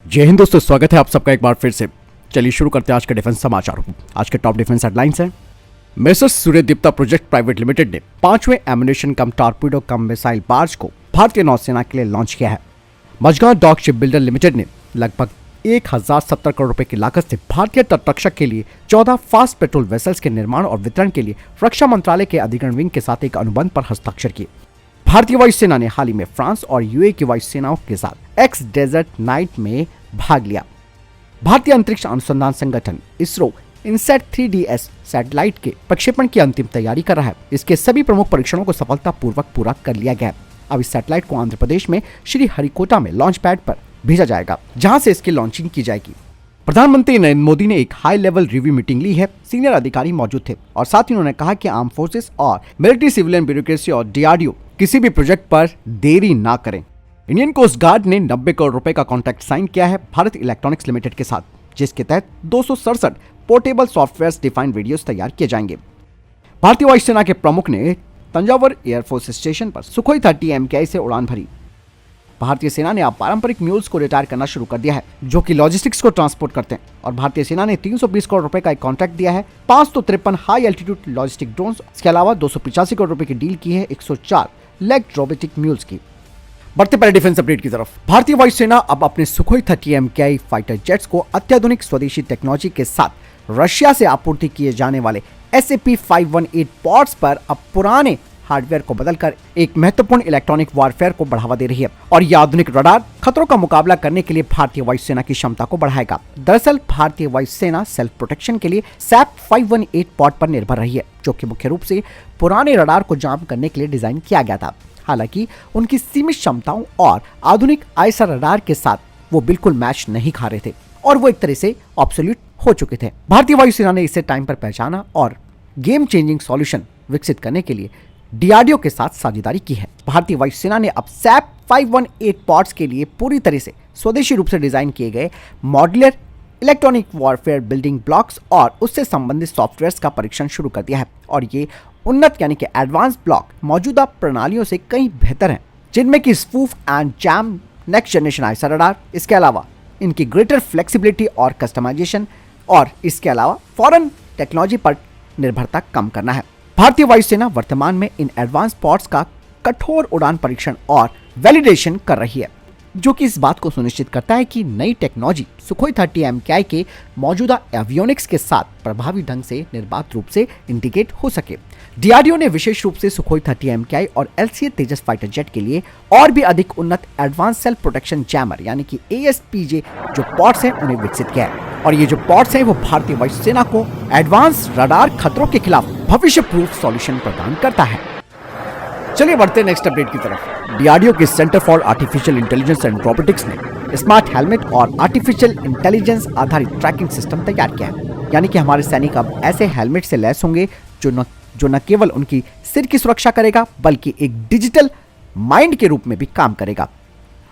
जय हिंद दोस्तों, स्वागत है आप सबका एक बार फिर से। चलिए शुरू करते हैं आज के डिफेंस समाचार। आज के टॉप डिफेंस हेडलाइंस हैं। Messrs Suryadipta project private limited ने 5वें ammunition cum torpedo cum missile barge को भारतीय नौसेना के लिए लॉन्च किया है। Mazagon dock ship builder limited ने लगभग 1070 करोड़ रुपए की लागत से भारतीय तटरक्षक के लिए 14 फास्ट पेट्रोल वेसल्स के निर्माण और वितरण के लिए रक्षा मंत्रालय के अधिग्रहण विंग के साथ एक अनुबंध पर हस्ताक्षर किए। भारतीय वायुसेना ने हाल ही में फ्रांस और यूएई की वायुसेनाओं के साथ एक्स डेजर्ट नाइट में भाग लिया। भारतीय अंतरिक्ष अनुसंधान संगठन इसरो इनसैट 3DS सैटेलाइट के प्रक्षेपण की अंतिम तैयारी कर रहा है। इसके सभी प्रमुख परीक्षणों को सफलतापूर्वक पूरा कर लिया गया है। अब इस सैटेलाइट को आंध्र प्रदेश में श्री हरिकोटा में लॉन्च पैड पर भेजा जाएगा, जहां से इसकी लॉन्चिंग की जाएगी। प्रधानमंत्री नरेंद्र मोदी ने एक हाई लेवल रिव्यू मीटिंग ली है। सीनियर अधिकारी मौजूद थे और साथ ही उन्होंने कहा कि आर्म फोर्सेस और मिलिट्री सिविलियन ब्यूरोक्रेसी और DRDO किसी भी प्रोजेक्ट पर देरी ना करें। इंडियन कोस्ट गार्ड ने 90 करोड़ रुपए का कॉन्ट्रैक्ट साइन किया है भारत इलेक्ट्रॉनिक्स लिमिटेड के साथ, जिसके तहत 267 पोर्टेबल सॉफ्टवेयर डिफाइंड वीडियोस तैयार किए जाएंगे। भारतीय वायुसेना के प्रमुख ने तंजावुर एयरफोर्स स्टेशन पर सुखोई 30 MKI से उड़ान भरी। भारतीय सेना ने अब पारंपरिक म्यूल्स को रिटायर करना शुरू कर दिया है, जो कि लॉजिस्टिक्स को ट्रांसपोर्ट करते हैं। और भारतीय सेना ने 320 करोड़ रुपए का एक कॉन्ट्रैक्ट दिया है 553 हाई एल्टीट्यूड लॉजिस्टिक ड्रोन्स। इसके अलावा 285 करोड़ रुपए की डील की है 104 लेग रोबोटिक म्यूल्स की। बढ़ते पहले डिफेंस अपडेट की तरफ। भारतीय वायुसेना अब अपने सुखोई 30 MKI फाइटर जेट्स को अत्याधुनिक स्वदेशी टेक्नोलॉजी के साथ रशिया से आपूर्ति किए जाने वाले SAP-518 पॉड्स पर अब पुराने हार्डवेयर को बदलकर एक महत्वपूर्ण इलेक्ट्रॉनिक वॉरफेयर को बढ़ावा दे रही है। और यह आधुनिक रडार खतरों का मुकाबला करने के लिए भारतीय वायुसेना की क्षमता को बढ़ाएगा। दरअसल भारतीय वायुसेना सेल्फ प्रोटेक्शन के लिए SAP-518 पॉड पर निर्भर रही है, जो कि मुख्य रूप से पुराने रडार को जाम करने के लिए डिजाइन किया गया था। हालांकि उनकी सीमित क्षमताओं और आधुनिक आईएसआर रडार के साथ वो बिल्कुल मैच नहीं खा रहे थे और वो एक तरह से ऑब्सोल्यूट हो चुके थे। भारतीय वायुसेना ने इसे टाइम पर पहचाना और गेम चेंजिंग सॉल्यूशन विकसित करने के लिए DRDO के साथ साझेदारी की है। भारतीय वायुसेना ने अब SAP-518 पॉड्स के लिए पूरी तरह से स्वदेशी रूप से डिजाइन किए गए modular electronic warfare building blocks और उससे संबंधित सॉफ्टवेयर्स का परीक्षण शुरू कर दिया है। और ये उन्नत यानी कि एडवांस ब्लॉक मौजूदा प्रणालियों से कहीं बेहतर हैं, जिनमें कि spoof and jam next generation ISR radar. इसके अलावा इनकी ग्रेटर फ्लेक्सिबिलिटी और कस्टमाइजेशन और इसके अलावा फॉरेन टेक्नोलॉजी पर निर्भरता कम करना है। भारतीय वायुसेना वर्तमान में इन एडवांस पॉड्स का कठोर उड़ान परीक्षण और वैलिडेशन कर रही है, जो कि इस बात को सुनिश्चित करता है कि नई टेक्नोलॉजी सुखोई 30 MKI के मौजूदा एवियोनिक्स के साथ प्रभावी ढंग से निर्बाध रूप से इंटीग्रेट हो सके। DRDO ने विशेष रूप से सुखोई 30 MKI और LCA तेजस फाइटर जेट के लिए और भी अधिक उन्नत एडवांस सेल्फ प्रोटेक्शन जैमर यानी कि ASPJ जो पॉड्स हैं उन्हें विकसित किया है। और ये जो पॉड्स हैं वो भारतीय वायुसेना को एडवांस रडार खतरों के खिलाफ भविष्य प्रूफ सॉल्यूशन प्रदान करता है। चलिए बढ़ते नेक्स्ट अपडेट की तरफ। DRDO के centre for artificial intelligence and robotics ने स्मार्ट हेलमेट और आर्टिफिशियल इंटेलिजेंस आधारित ट्रैकिंग सिस्टम तैयार किया है। यानी कि हमारे सैनिक अब ऐसे हेलमेट से लैस होंगे जो न केवल उनकी सिर की सुरक्षा करेगा बल्कि एक डिजिटल माइंड के रूप में भी काम करेगा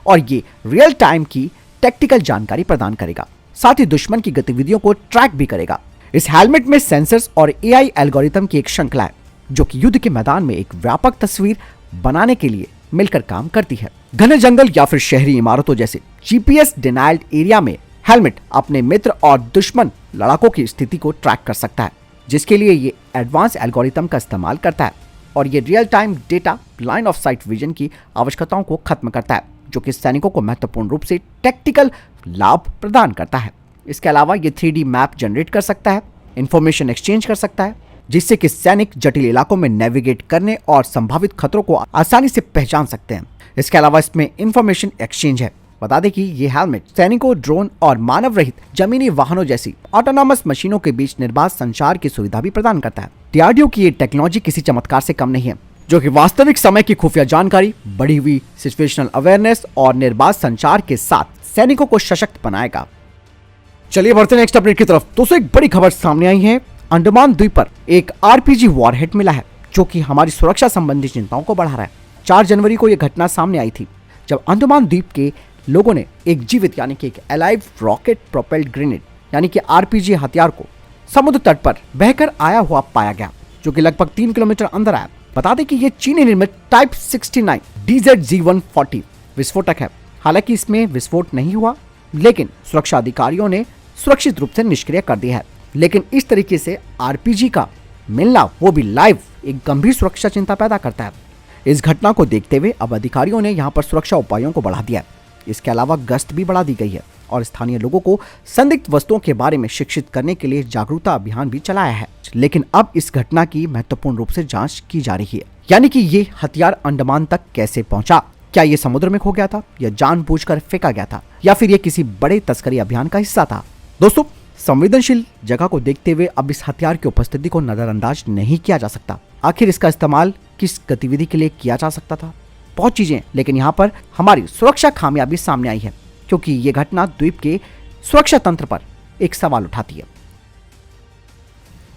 और ये रियल टाइम की टैक्टिकल जानकारी प्रदान करेगा, साथ ही दुश्मन की गतिविधियों को ट्रैक भी करेगा। इस हेलमेट में सेंसर्स और AI एल्गोरिथम की एक श्रृंखला है, जो कि युद्ध के मैदान में एक व्यापक तस्वीर बनाने के लिए मिलकर काम करती है। घने जंगल या फिर शहरी इमारतों जैसे GPS डिनाइल्ड एरिया में हेलमेट अपने मित्र और दुश्मन लड़ाकों की स्थिति को ट्रैक कर सकता है, जिसके लिए ये एडवांस एल्गोरिथम का इस्तेमाल करता है। और ये real time data line of site vision की आवश्यकताओं को खत्म करता है, जो कि सैनिकों को महत्वपूर्ण रूप से टैक्टिकल लाभ प्रदान करता है। इसके अलावा ये 3D मैप जनरेट कर सकता है, इंफॉर्मेशन एक्सचेंज कर सकता है, जिससे कि सैनिक जटिल इलाकों में नेविगेट करने और संभावित खतरों को आसानी से पहचान सकते हैं। इसके अलावा इसमें इंफॉर्मेशन एक्सचेंज है। बता दें कि ये हेलमेट सैनिकों, ड्रोन और मानव रहित जमीनी वाहनों जैसी ऑटोनॉमस मशीनों के बीच निर्बाध संचार की सुविधा भी प्रदान करता है। DRDO की ये टेक्नोलॉजी किसी चमत्कार से कम नहीं है, जो कि वास्तविक समय की खुफिया जानकारी, बढ़ी हुई सिचुएशनल अवेयरनेस और निर्बाध संचार के साथ सैनिकों को सशक्त बनाएगा। चलिए बढ़ते नेक्स्ट अपडेट की तरफ। दोस्तों, एक बड़ी खबर सामने आई है। अंडमान द्वीप पर एक RPG वॉरहेड मिला है, जो कि हमारी सुरक्षा संबंधी चिंताओं को बढ़ा रहा है। 4 जनवरी को यह घटना सामने आई थी, जब अंडमान द्वीप के लोगों ने एक जीवित यानी कि एक अलाइव रॉकेट प्रोपेल्ड ग्रेनेड यानी कि RPG हथियार को समुद्र तट पर बहकर आया हुआ पाया गया, जो कि लगभग 3 किलोमीटर अंदर आया। बता दें कि यह चीनी निर्मित Type 69 DZ-G140 विस्फोटक है। हालांकि इसमें विस्फोट नहीं हुआ लेकिन सुरक्षा अधिकारियों ने सुरक्षित रूप से निष्क्रिय कर दिया है। लेकिन इस तरीके से आरपीजी का मिलना, वो भी लाइव, एक गंभीर सुरक्षा चिंता पैदा करता है। इस घटना को देखते हुए अब अधिकारियों ने यहाँ पर सुरक्षा उपायों को बढ़ा दिया है। इसके अलावा गश्त भी बढ़ा दी गई है और स्थानीय लोगों को संदिग्ध वस्तुओं के बारे में शिक्षित करने के लिए जागरूकता अभियान भी चलाया है। लेकिन अब इस घटना की महत्वपूर्ण रूप से जांच की जा रही है, यानी कि ये हथियार अंडमान तक कैसे पहुंचा। क्या ये समुद्र में खो गया था, या जानबूझकर फेंका गया था, या फिर ये किसी बड़े तस्करी अभियान का हिस्सा था। दोस्तों, संवेदनशील जगह को देखते हुए अब इस हथियार की उपस्थिति को नजरअंदाज नहीं किया जा सकता। आखिर इसका इस्तेमाल किस गतिविधि के लिए किया जा सकता था? बहुत चीजें, लेकिन यहाँ पर हमारी सुरक्षा खामियाबी सामने आई है, क्योंकि ये घटना द्वीप के सुरक्षा तंत्र पर एक सवाल उठाती है।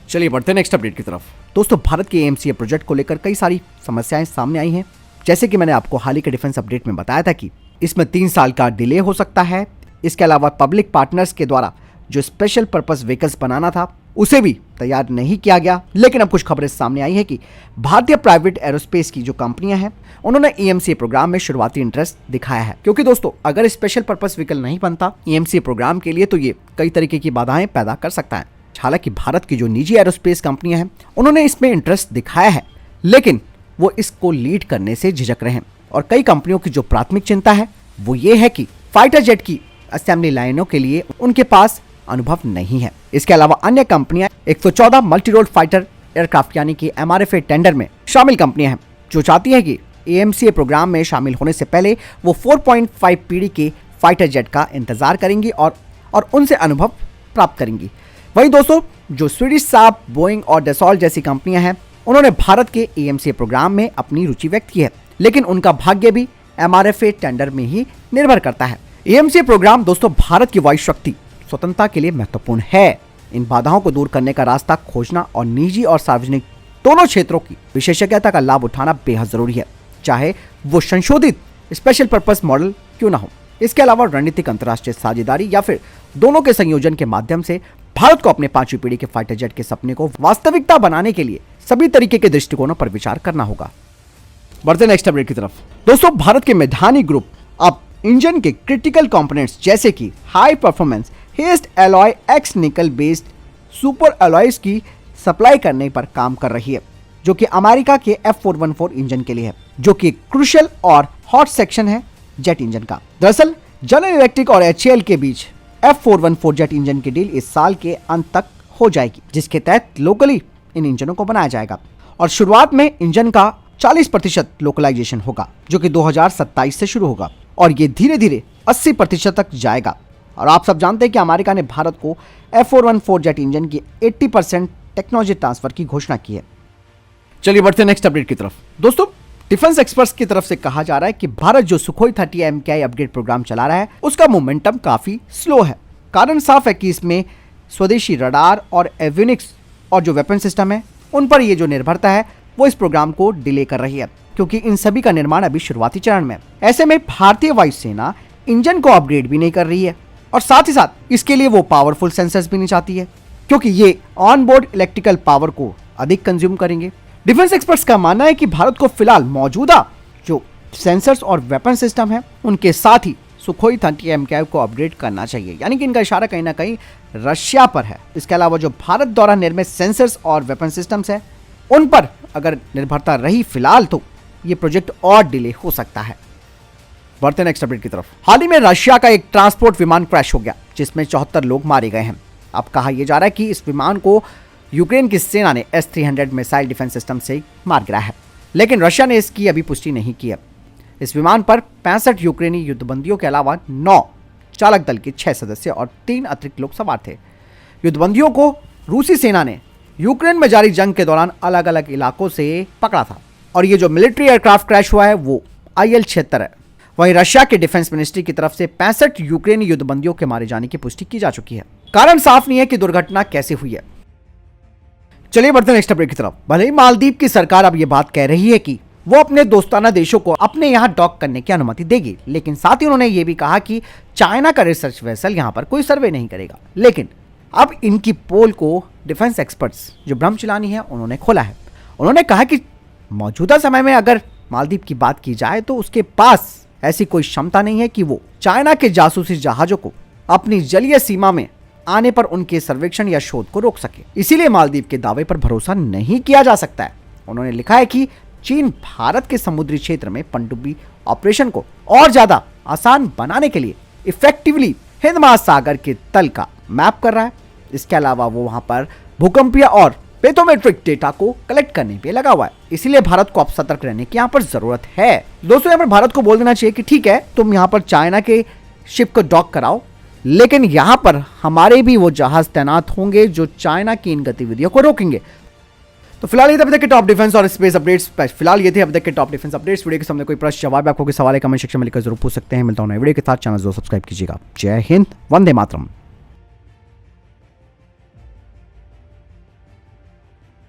चलिए बढ़ते हैं नेक्स्ट अपडेट की तरफ। दोस्तों, भारत के एएमसीए प्रोजेक्ट को लेकर कई सारी समस्याएं सामने आई हैं। जैसे कि मैंने आपको हाल ही के डिफेंस अपडेट में बताया था कि इसमें 3 साल का डिले हो सकता है। इसके अलावा पब्लिक पार्टनर्स के द्वारा जो स्पेशल पर्पस व्हीकल्स बनाना था, उसे भी तैयार नहीं किया गया। लेकिन अब कुछ खबरें सामने आई है कि भारतीय प्राइवेट एरोस्पेस की जो कंपनियां हैं, उन्होंने ईएमसीए प्रोग्राम में शुरुआती इंटरेस्ट दिखाया है। क्योंकि दोस्तों, अगर स्पेशल पर्पस व्हीकल नहीं बनता ईएमसीए प्रोग्राम के लिए, तो ये कई तरीके की बाधाएं पैदा कर सकता है। हालांकि भारत की जो निजी एरोस्पेस कंपनियां हैं, उन्होंने इसमें इंटरेस्ट दिखाया है, लेकिन वो इसको लीड करने से झिझक रहे हैं। और कई कंपनियों की जो प्राथमिक चिंता है वो ये है कि फाइटर जेट की असेंबली लाइनों के लिए उनके पास अनुभव नहीं है। इसके अलावा अन्य कंपनियां 114 मल्टी रोल फाइटर एयरक्राफ्ट यानी कि एमआरएफए टेंडर में शामिल कंपनियां हैं, जो चाहती हैं कि एएमसीए प्रोग्राम में शामिल होने से पहले वो 4.5 पीढ़ी के फाइटर जेट का इंतजार करेंगी और उनसे अनुभव प्राप्त करेंगी। वहीं दोस्तों, जो स्वीडिश साब, बोइंग और डेसॉल्ट जैसी कंपनियां हैं, उन्होंने भारत के एएमसीए प्रोग्राम में अपनी रुचि व्यक्त की है, लेकिन उनका भाग्य भी एमआरएफए टेंडर में ही निर्भर करता है। एएमसीए प्रोग्राम दोस्तों भारत की वायु शक्ति स्वतंत्रता के लिए महत्वपूर्ण है। इन बाधाओं को दूर करने का रास्ता खोजना और निजी और सार्वजनिक दोनों क्षेत्रों की विशेषज्ञता का लाभ उठाना बेहद जरूरी है, चाहे वो संशोधित स्पेशल पर्पस मॉडल क्यों ना हो। इसके अलावा रणनीतिक अंतर्राष्ट्रीय साझेदारी या फिर दोनों के संयोजन के माध्यम से भारत को अपने 5वीं पीढ़ी के फाइटर जेट के सपने को वास्तविकता बनाने के लिए सभी तरीके के दृष्टिकोणों पर विचार करना होगा। बढ़ते नेक्स्ट अपडेट की तरफ। दोस्तों, भारत के मैदानी ग्रुप अब इंजन के क्रिटिकल कंपोनेंट्स जैसे कि high performance heat alloy X nickel based super alloys की सप्लाई करने पर काम कर रही है, जो कि अमेरिका के F414 इंजन के लिए है, जो कि क्रूशियल और हॉट सेक्शन है जेट इंजन का। दरअसल जनरल इलेक्ट्रिक और HAL के बीच F414 जेट इंजन की डील इस साल के अंत तक हो जाएगी, जिसके तहत लोकली इन इंजनों को बनाया जाएगा और शुरुआत में इंजन का 40% लोकलाइजेशन होगा, जो कि 2027 से शुरू होगा और ये धीरे धीरे 80% तक जाएगा। और आप सब जानते हैं कि अमेरिका ने भारत को F414 जेट इंजन की 80% टेक्नोलॉजी ट्रांसफर की घोषणा की है। चलिए बढ़ते हैं नेक्स्ट अपडेट की तरफ। दोस्तों, डिफेंस एक्सपर्ट्स की तरफ से कहा जा रहा है कि भारत जो सुखोई 30 MKI अपग्रेड प्रोग्राम चला रहा है, उसका मोमेंटम काफी स्लो है। कारण साफ है कि इसमें स्वदेशी रडार और एवियोनिक्स और जो वेपन सिस्टम है, उन पर ये जो निर्भरता है वो इस प्रोग्राम को डिले कर रही है, क्योंकि इन सभी का निर्माण अभी शुरुआती चरण में है। ऐसे में भारतीय वायुसेना इंजन को अपग्रेड भी नहीं कर रही है और साथ ही साथ इसके लिए वो पावरफुल सेंसर्स भी नहीं चाहती है, क्योंकि ये ऑन बोर्ड इलेक्ट्रिकल पावर को अधिक कंज्यूम करेंगे। डिफेंस एक्सपर्ट्स का मानना है कि भारत को फिलहाल मौजूदा जो सेंसर्स और वेपन सिस्टम है, उनके साथ ही सुखोई 30 MKI को अपग्रेड करना चाहिए, यानी कि इनका इशारा कहीं ना कहीं रशिया पर है। इसके अलावा जो भारत द्वारा निर्मित सेंसर्स और वेपन सिस्टम्स है, उन पर अगर निर्भरता रही फिलहाल, तो ये प्रोजेक्ट और डिले हो सकता है। बढ़ते नेक्स्ट अपडेट की तरफ। हाल ही में रशिया का एक ट्रांसपोर्ट विमान क्रैश हो गया, जिसमें 74 लोग मारे गए हैं। अब कहा यह जा रहा है कि इस विमान को यूक्रेन की सेना ने S-300 मिसाइल डिफेंस सिस्टम से मार गिराया है, लेकिन रशिया ने इसकी अभी पुष्टि नहीं की है। इस विमान पर 65 यूक्रेनी युद्धबंदियों के अलावा 9 चालक दल के 6 सदस्य और 3 अतिरिक्त लोग सवार थे। युद्धबंदियों को रूसी सेना ने यूक्रेन में जारी जंग के दौरान अलग अलग इलाकों से पकड़ा था और ये जो मिलिट्री एयरक्राफ्ट क्रैश हुआ है वो IL-76 है। वहीं रशिया के डिफेंस मिनिस्ट्री की तरफ से 65 यूक्रेनी युद्धबंदियों के मारे जाने की पुष्टि की जा चुकी है। कारण साफ नहीं है कि दुर्घटना कैसे हुई है। चलिए बढ़ते हैं नेक्स्ट अपडेट की तरफ। भले ही मालदीव की सरकार अब ये बात कह रही है कि वो अपने दोस्ताना देशों को अपने यहाँ डॉक करने की अनुमति देगी, लेकिन साथ ही उन्होंने ये भी कहा कि चाइना का रिसर्च वेसल यहाँ पर कोई सर्वे नहीं करेगा। लेकिन अब इनकी पोल को डिफेंस एक्सपर्ट्स जो ब्रह्मचिलानी है उन्होंने खोला है। उन्होंने कहा कि मौजूदा समय में अगर मालदीव की बात की जाए तो उसके पास ऐसी कोई क्षमता नहीं है कि वो चाइना के जासूसी जहाजों को अपनी जलीय सीमा में आने पर उनके सर्वेक्षण या शोध को रोक सके। इसीलिए मालदीव के दावे पर भरोसा नहीं किया जा सकता है। उन्होंने लिखा है कि चीन भारत के समुद्री क्षेत्र में पनडुब्बी ऑपरेशन को और ज्यादा आसान बनाने के लिए इफेक्टिवली हिंद महासागर के तल का मैप कर रहा है। इसके अलावा वो वहां पर भूकंपीय और पेथोमेट्रिक डेटा को कलेक्ट करने पे लगा हुआ है। इसीलिए भारत को अब सतर्क रहने की यहाँ पर जरूरत है। दोस्तों, यहाँ पर भारत को बोल देना चाहिए कि ठीक है, तुम यहाँ पर चाइना के शिप को डॉक कराओ, लेकिन यहाँ पर हमारे भी वो जहाज तैनात होंगे जो चाइना की इन गतिविधियों को रोकेंगे। तो फिलहाल ये थे अभी तक के टॉप डिफेंस और स्पेस अपडेट्स। फिलहाल ये थे अभी तक के टॉप डिफेंस अपडेट्स। वीडियो के सामने कोई प्रश्न जवाब आपको कोई सवाल है कमेंट सेक्शन में लिखकर जरूर पूछ सकते हैं। मिलता हूं नए वीडियो के साथ। चैनल जरूर सब्सक्राइब कीजिएगा। जय हिंद, वंदे मातरम।